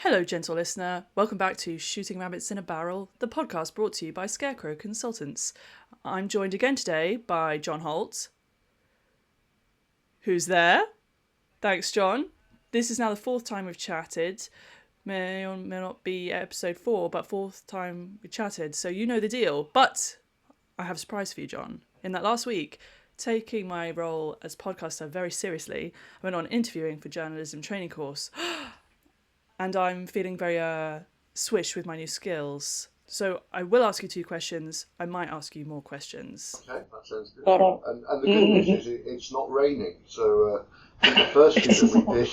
Hello, gentle listener. Welcome back to Shooting Rabbits in a Barrel, the podcast brought to you by Scarecrow Consultants. I'm joined again today by John Holt, who's there. Thanks, John. This is now the fourth time we've chatted. May or may not be episode 4, but fourth time we chatted, so you know the deal. But I have a surprise for you, John. In that last week, taking my role as podcaster very seriously, I went on interviewing for journalism training course. And I'm feeling very swish with my new skills. So I will ask you 2 questions. I might ask you more questions. Okay, that sounds good. And the good news is it's not raining. So the first few that we did,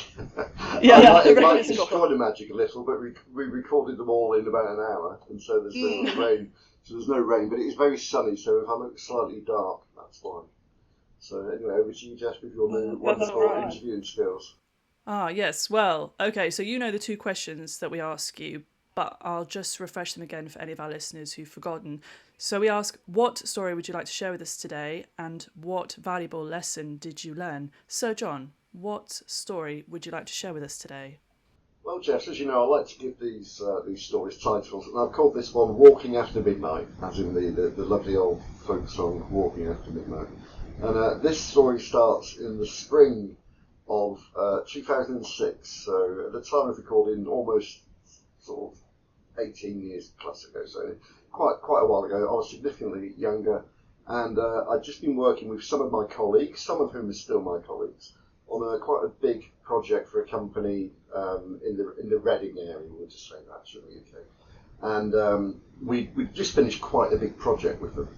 it might destroy the magic a little, but we recorded them all in about an hour. And so there's no rain. So there's no rain, but it is very sunny. So if I look slightly dark, that's fine. So anyway, over to you, Jess, with your new wonderful interviewing skills. Ah, yes. Well, okay, so you know the 2 questions that we ask you, but I'll just refresh them again for any of our listeners who've forgotten. So we ask, what story would you like to share with us today, and what valuable lesson did you learn? Sir John, what story would you like to share with us today? Well, Jess, as you know, I like to give these stories titles, and I've called this one Walking After Midnight, as in the lovely old folk song Walking After Midnight. And this story starts in the spring of 2006, so at the time of recording, almost sort of 18 years plus ago, so quite a while ago. I was significantly younger, and I'd just been working with some of my colleagues, some of whom are still my colleagues, on quite a big project for a company in the Reading area. We'll just say that, shouldn't we? Okay. And we'd just finished quite a big project with them,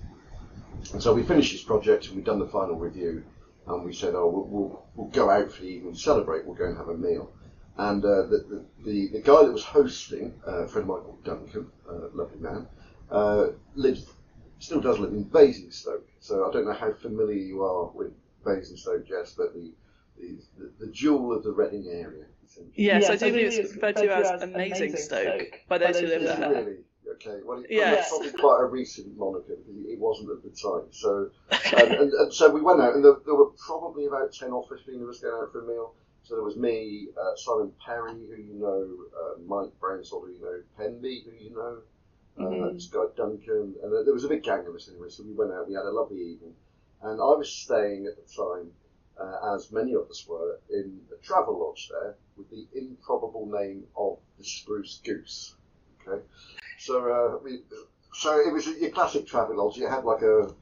and so we finished this project and we'd done the final review. And we said, we'll go out for the evening to celebrate. We'll go and have a meal. And the guy that was hosting, a friend of mine called Duncan, lovely man, still does live in Basingstoke. So I don't know how familiar you are with Basingstoke, Jess, but the jewel of the Reading area. Yes, I do believe it's referred to as Amazing Stoke by those who live there. Really? Okay, well, it's probably quite a recent moniker, because it wasn't at the time. So, and so we went out, and there were probably about 10 or 15 of us going out for a meal. So there was me, Simon Perry, who you know, Mike Brownsall, who you know, Penby, who you know, this guy Duncan, and there was a big gang of us anyway. So we went out, we had a lovely evening, and I was staying at the time, as many of us were, in a travel lodge there with the improbable name of the Spruce Goose. Okay. So it was your classic travel lodge. It had like a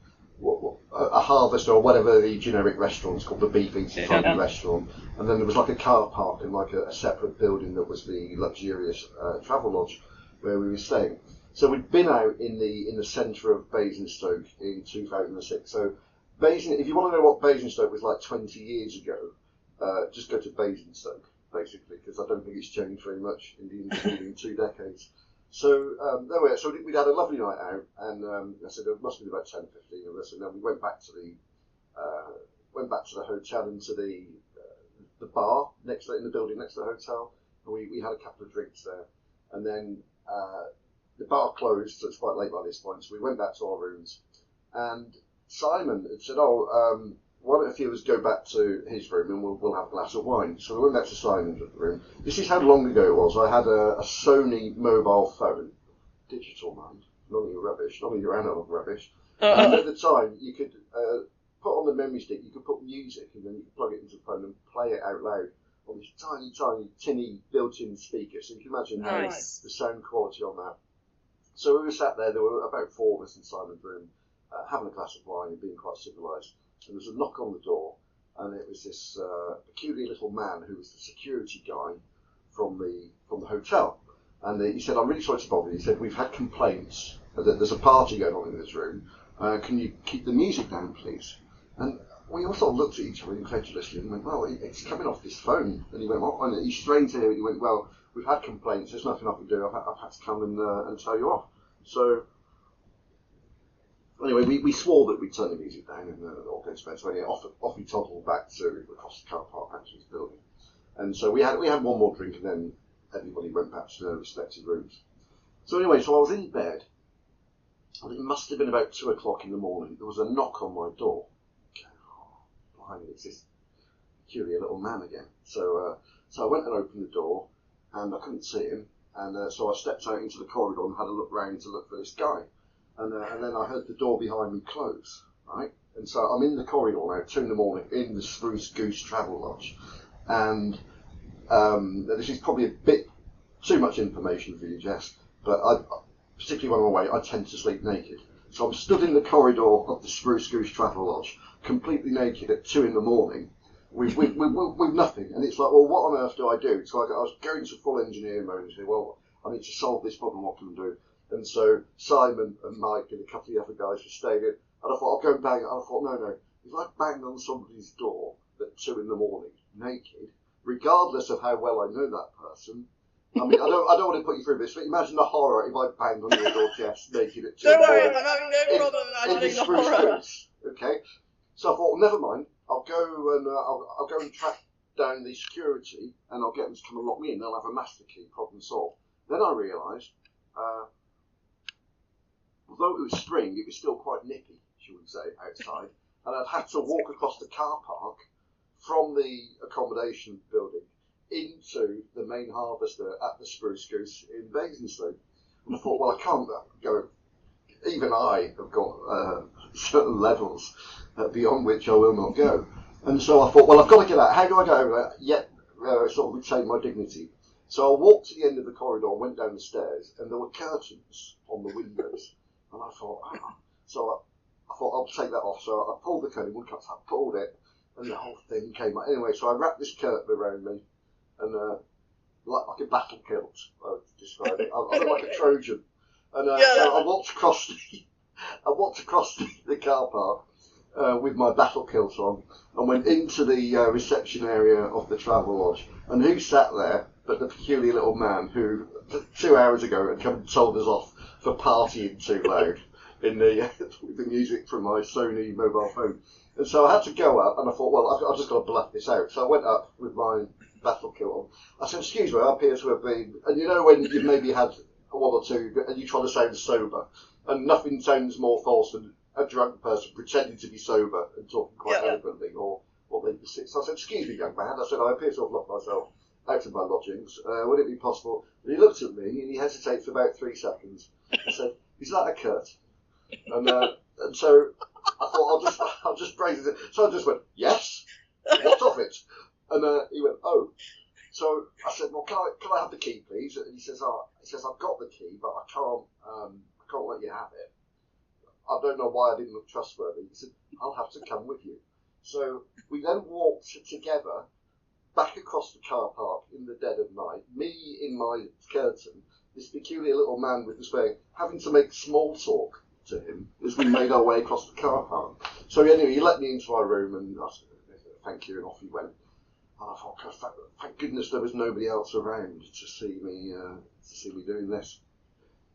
Harvest or whatever the generic restaurant's called, the beef eating restaurant, and then there was like a car park and like a separate building that was the luxurious travel lodge where we were staying. So we'd been out in the centre of Basingstoke in 2006. So if you want to know what Basingstoke was like 20 years ago, just go to Basingstoke basically, because I don't think it's changed very much in the intervening 2 decades. So there we are. So we'd had a lovely night out, and I said there must be about 10, 15 of us, and then we went back to the hotel and to the bar in the building next to the hotel, and we had a couple of drinks there, and then the bar closed, so it's quite late by this point. So we went back to our rooms, and Simon had said, why don't a few of us go back to his room and we'll have a glass of wine. So we went back to Simon's room. This is how long ago it was. I had a Sony mobile phone, digital mind, none of your rubbish, none of your analog rubbish. And at the time, you could put on the memory stick, you could put music, and then you could plug it into the phone and play it out loud on this tiny, tiny, tinny built-in speaker. So you can imagine the sound quality on that. So we were sat there were about 4 of us in Simon's room, having a glass of wine and being quite civilised. And there was a knock on the door, and it was this peculiar little man who was the security guy from the hotel. And he said, "I'm really sorry to bother you." He said, "We've had complaints that there's a party going on in this room. Can you keep the music down, please?" And we all sort of looked at each other incredulously and went, "Well, it's coming off this phone." And he went, "What?" And he strained to hear it. He went, "Well, we've had complaints. There's nothing I can do. I've had to come and tell you off." So anyway, we swore that we'd turn the music down and all goes bad. So anyway, off we toddled back to across the car park back to his building. And so we had one more drink, and then everybody went back to their respective rooms. So anyway, so I was in bed, and it must have been about 2 o'clock in the morning. There was a knock on my door. Blimey, it's this peculiar little man again. So I went and opened the door, and I couldn't see him. And so I stepped out into the corridor and had a look round to look for this guy. And then I heard the door behind me close, right? And so I'm in the corridor now, 2 a.m, in the Spruce Goose Travel Lodge. And this is probably a bit too much information for you, Jess, but particularly when I'm away, I tend to sleep naked. So I'm stood in the corridor of the Spruce Goose Travel Lodge, completely naked at 2 a.m, with nothing. And it's like, well, what on earth do I do? So I was going to full engineering mode and say, well, I need to solve this problem, what can I do? And so Simon and Mike and a couple of the other guys were staying in, and I thought, I'll go and bang it. And I thought, no, if I banged on somebody's door at 2 a.m, naked, regardless of how well I know that person, I mean, I don't want to put you through this, but imagine the horror if I banged on your door, Jess, naked at 2 Don't a.m. worry, I'm having no problem imagining the horror. Okay, so I thought, well, never mind. I'll go and track down the security, and I'll get them to come and lock me in. They'll have a master key, problem solved. Then I realised, although it was spring, it was still quite nippy, shall we say, outside, and I'd had to walk across the car park from the accommodation building into the main harvester at the Spruce Goose in Basingstoke. And I thought, well, I can't go. Even I have got certain levels beyond which I will not go. And so I thought, well, I've got to get out. How do I get over there yet sort of retain my dignity? So I walked to the end of the corridor, went down the stairs, and there were curtains on the windows. And I thought, so I thought I'll take that off. So I pulled the curtain, I pulled it, and the whole thing came out. Anyway, so I wrapped this curtain around me, and like a battle kilt, I would describe it. I look like a Trojan. And so I walked across the car park with my battle kilt on, and went into the reception area of the travel lodge. And who sat there but the peculiar little man who 2 hours ago had come and told us off for partying too loud in with the music from my Sony mobile phone. And so I had to go up, and I thought, well, I've just got to bluff this out. So I went up with my battle kilt on. I said, excuse me, I appear to have been... And you know when you've maybe had one or two, and you try to sound sober, and nothing sounds more false than a drunk person pretending to be sober and talking quite eloquently, or what they perceive. So I said, excuse me, young man. I said, I appear to have locked myself out of my lodgings. Would it be possible? And he looked at me, and he hesitated for about 3 seconds. I said, is that a curtain? And so I thought, I'll just brazen it. So I just went, yes. What of it? And he went, oh. So I said, well, can I have the key, please? And he says, I've got the key, but I can't let you have it. I don't know why I didn't look trustworthy. He said, I'll have to come with you. So we then walked together back across the car park in the dead of night, me in my curtain, this peculiar little man with the spade, having to make small talk to him as we made our way across the car park. So anyway, he let me into my room, and I said, thank you, and off he went. And I thought, thank goodness there was nobody else around to see me doing this.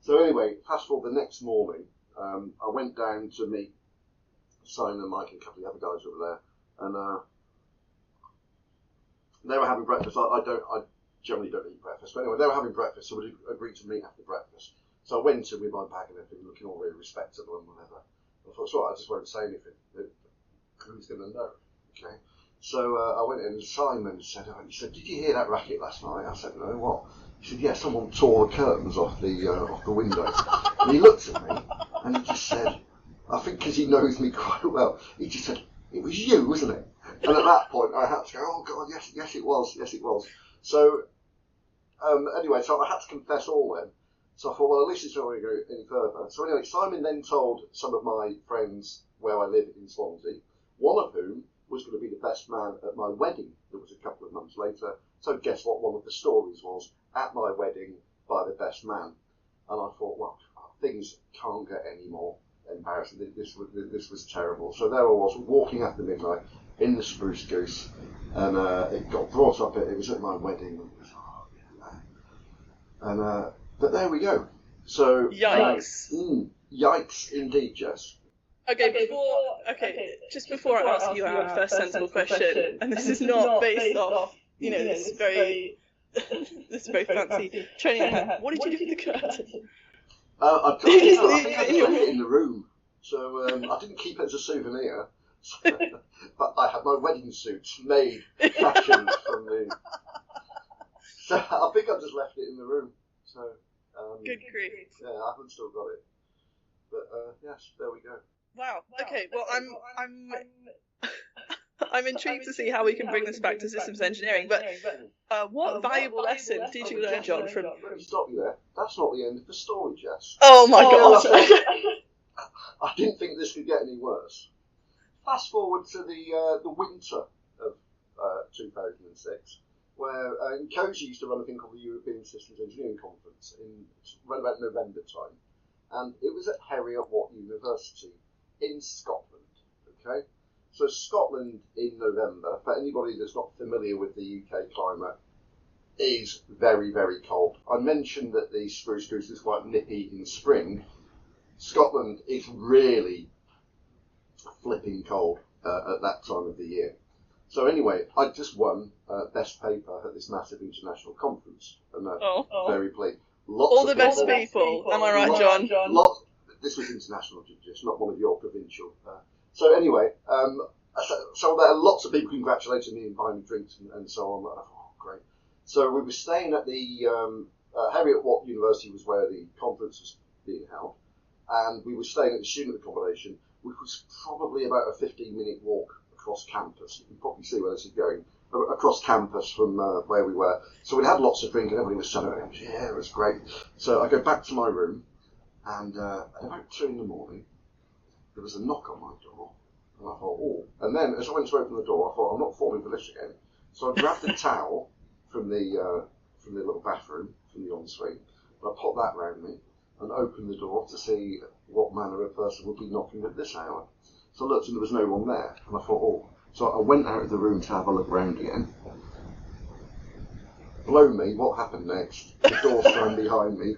So anyway, fast forward the next morning, I went down to meet Simon and Mike and a couple of the other guys over there, and they were having breakfast. I generally don't eat breakfast, but anyway, they were having breakfast, so we agreed to meet after breakfast. So I went in with my bag and everything, looking all really respectable and whatever. I thought, I just won't say anything. Who's going to know? Okay. So I went in, and Simon said, did you hear that racket last night? I said, no, what? He said, yeah, someone tore the curtains off the window. And he looked at me, and he just said, I think because he knows me quite well, he just said, it was you, wasn't it? And at that point, I had to go, oh God, yes it was. So anyway, so I had to confess all then. So I thought, well, at least it's not going to go any further. So anyway, Simon then told some of my friends where I live in Swansea, one of whom was going to be the best man at my wedding that was a couple of months later. So guess what one of the stories was? At my wedding by the best man. And I thought, well, things can't get any more embarrassing. This was terrible. So there I was, walking after midnight in the Spruce Goose, and it got brought up, it was at my wedding. But there we go. So yikes. Yikes indeed, Jess. Okay, just before I ask you our first sensible question, and this is not based off, this very fancy training. What did you do with the curtain? I think I just left it in the room, so I didn't keep it as a souvenir. But I had my wedding suit made, fashioned from the. So I think I just room. So, Good grief. yeah, I haven't still got it. But, yes, there we go. Wow. Okay. Well, I'm intrigued to see how we can bring this back to systems engineering. But what valuable lesson did you learn, John, from? Let me stop you there. That's not the end of the story, Jess. Oh my God. I didn't think this could get any worse. Fast forward to the winter of 2006, where COSI used to run a thing called the European Systems Engineering Conference in around about November time, and it was at Heriot-Watt University in Scotland. Okay, so Scotland in November, for anybody that's not familiar with the UK climate, is very, very cold. I mentioned that the Spruce Goose is quite nippy in spring. Scotland is really flipping cold at that time of the year. So anyway, I just won best paper at this massive international conference, and very pleased. All the best people. Am I right, John? This was international, just not one of your provincial. So anyway, so there are lots of people congratulating me and buying me drinks and so on. I thought, oh, great. So we were staying at the Heriot-Watt University was where the conference was being held, and we were staying at the student accommodation, which was probably about a 15-minute walk across campus. You can probably see where this is going. Across campus from where we were. So we had lots of drink and everybody was celebrating. Yeah, it was great. So I go back to my room, and at about 2 a.m, there was a knock on my door. And I thought, oh. And then as I went to open the door, I thought, I'm not falling for this again. So I grabbed the towel from the little bathroom, from the ensuite, and I put that round me and opened the door to see what manner of person would be knocking at this hour. So I looked and there was no one there. And I thought, oh. So I went out of the room to have a look round again. Blow me, what happened next? The door slammed behind me.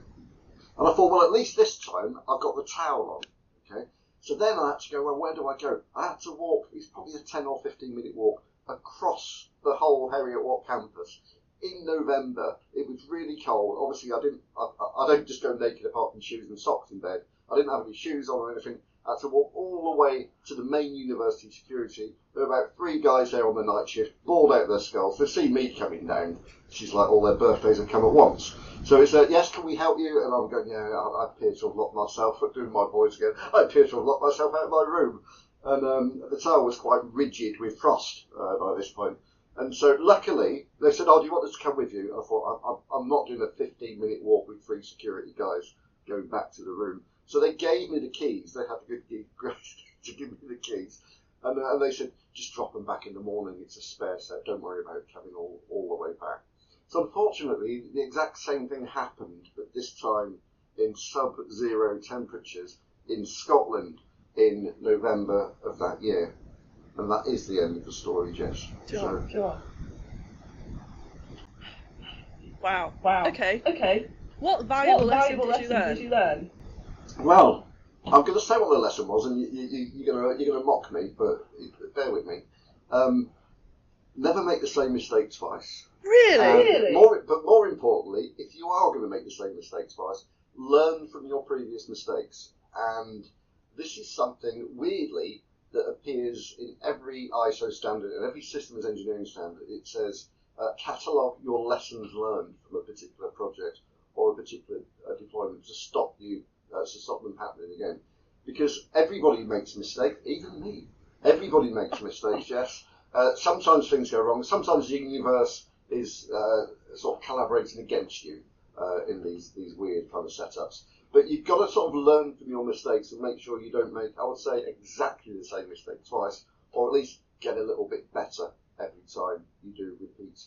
And I thought, well, at least this time I've got the towel on. Okay. So then I had to go, well, where do I go? I had to walk, it's probably a 10 or 15 minute walk across the whole Heriot-Watt campus. In November, it was really cold. Obviously, I don't just go naked apart from shoes and socks in bed. I didn't have any shoes on or anything. I had to walk all the way to the main university security. There were about 3 guys there on the night shift, bawled out their skulls. They see me coming down. She's like, all their birthdays have come at once. So it's yes, can we help you? And I'm going, yeah, I appear to have locked myself, doing my voice again, I appear to have locked myself out of my room. And the towel was quite rigid with frost by this point. And so luckily, they said, oh, do you want us to come with you? And I thought, I'm not doing a 15-minute walk with 3 security guys going back to the room. So they gave me the keys. They had the good grace to give me the keys. And they said, just drop them back in the morning. It's a spare set. Don't worry about coming all the way back. So unfortunately, the exact same thing happened, but this time in sub-zero temperatures in Scotland in November of that year. And that is the end of the story, Jess. Sure. Wow. Okay. What valuable lesson did you learn? Well, I'm going to say what the lesson was, and you're going to mock me, but bear with me. Never make the same mistake twice. Really? But more importantly, if you are going to make the same mistake twice, learn from your previous mistakes. And this is something, weirdly, that appears in every ISO standard and every systems engineering standard. It says, catalogue your lessons learned from a particular project or a particular deployment to stop them happening again. Because everybody makes mistakes, even me. Everybody makes mistakes, yes. Sometimes things go wrong. Sometimes the universe is sort of collaborating against you in these weird kind of setups. But you've got to sort of learn from your mistakes and make sure you don't make, I would say, exactly the same mistake twice, or at least get a little bit better every time you do repeat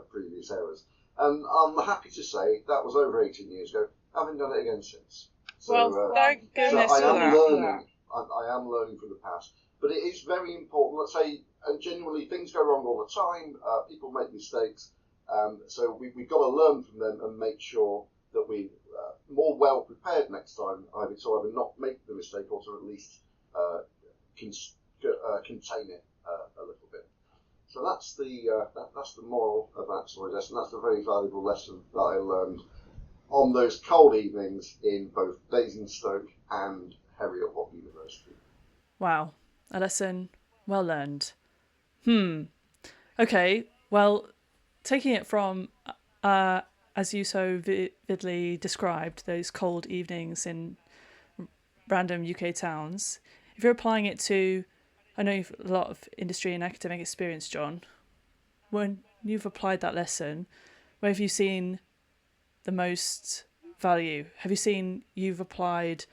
previous errors. And I'm happy to say that was over 18 years ago. I haven't done it again since. So, thank goodness I for am that. learning. I am learning from the past. But it is very important. Let's say, and genuinely, things go wrong all the time. People make mistakes. So we've got to learn from them and make sure that we're more well prepared next time, either not make the mistake or to at least contain it a little bit. So that's the moral of that story, Jess, and that's a very valuable lesson that I learned on those cold evenings in both Basingstoke and Heriot-Watt University. Wow, a lesson well learned. Okay, well, taking it from as you so vividly described, those cold evenings in random UK towns, if you're applying it to, I know you've a lot of industry and academic experience, John, when you've applied that lesson, where have you seen the most value? Have you seen you've applied,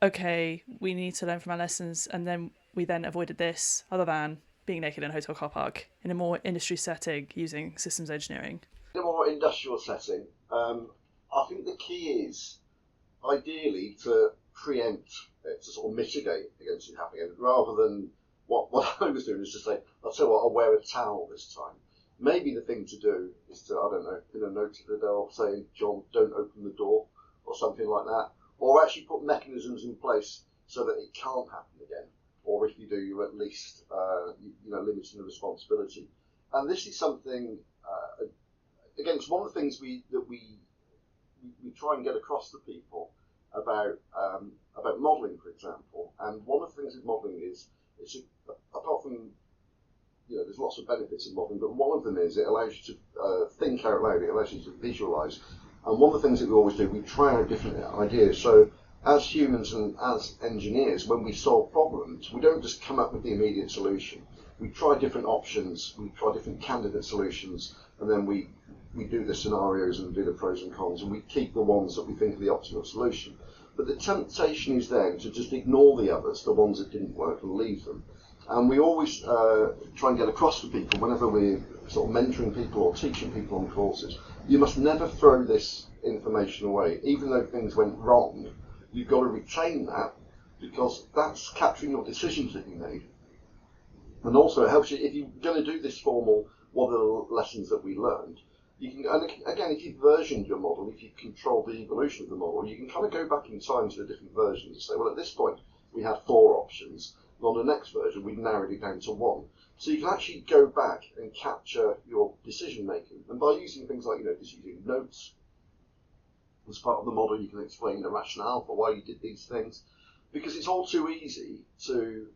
okay, we need to learn from our lessons, and then we then avoided this, other than being naked in a hotel car park, in a more industry setting using systems engineering? In a more industrial setting, I think the key is ideally to preempt it, to sort of mitigate against it happening, rather than what I was doing is to say, I'll tell you what, I'll wear a towel this time. Maybe the thing to do is to, I don't know, pin a note to the door saying, John, don't open the door, or something like that. Or actually put mechanisms in place so that it can't happen again. Or if you do, you're at least limiting the responsibility. And this is something, again, it's one of the things we try and get across to people about modelling, for example. And one of the things with modelling is, apart from, there's lots of benefits of modelling, but one of them is it allows you to think out loud, it allows you to visualise. And one of the things that we always do, we try out different ideas. So as humans and as engineers, when we solve problems, we don't just come up with the immediate solution. We try different options, we try different candidate solutions, and then we do the scenarios and do the pros and cons, and we keep the ones that we think are the optimal solution. But the temptation is then to just ignore the others, the ones that didn't work, and leave them. And we always try and get across to people, whenever we're sort of mentoring people or teaching people on courses, you must never throw this information away. Even though things went wrong, you've got to retain that, because that's capturing your decisions that you made. And also it helps you, if you're going to do this formal, what are the lessons that we learned, you can, and again, if you've versioned your model, if you control the evolution of the model, you can kind of go back in time to the different versions and say, well, at this point, we had 4 options. And on the next version, we've narrowed it down to 1. So you can actually go back and capture your decision making. And by using things like, just using notes as part of the model, you can explain the rationale for why you did these things. Because it's all too easy to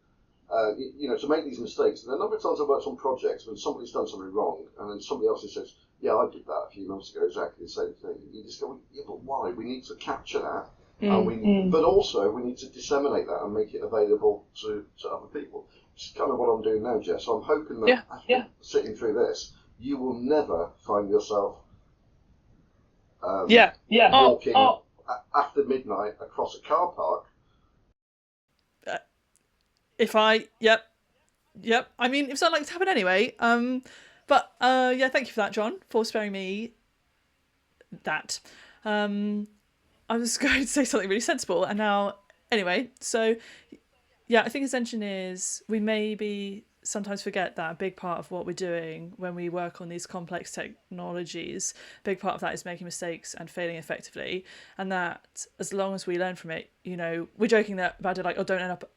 make these mistakes. And a number of times I've worked on projects when somebody's done something wrong, and then somebody else says, yeah, I did that a few months ago, exactly the same thing. And you just go, yeah, but why? We need to capture that. But also we need to disseminate that and make it available to other people. Which is kind of what I'm doing now, Jess. So I'm hoping that after sitting through this, you will never find yourself walking after midnight across a car park. Yep. I mean, it's unlikely to happen anyway. But thank you for that, John, for sparing me that. I was going to say something really sensible, and now, anyway, so, I think as engineers, we maybe sometimes forget that a big part of what we're doing when we work on these complex technologies, a big part of that is making mistakes and failing effectively, and that as long as we learn from it, we're joking about it like, don't end up...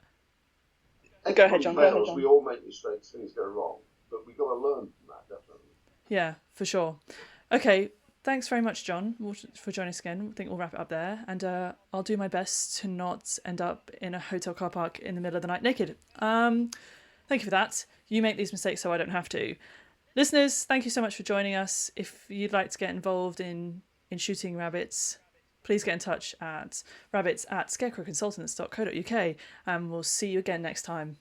Go ahead, John. We all make mistakes, things go wrong, but we've got to learn from that, definitely. Yeah, for sure. Okay. Thanks very much, John, for joining us again. I think we'll wrap it up there. And I'll do my best to not end up in a hotel car park in the middle of the night naked. Thank you for that. You make these mistakes so I don't have to. Listeners, thank you so much for joining us. If you'd like to get involved in shooting rabbits, please get in touch at rabbits@scarecrowconsultants.co.uk, and we'll see you again next time.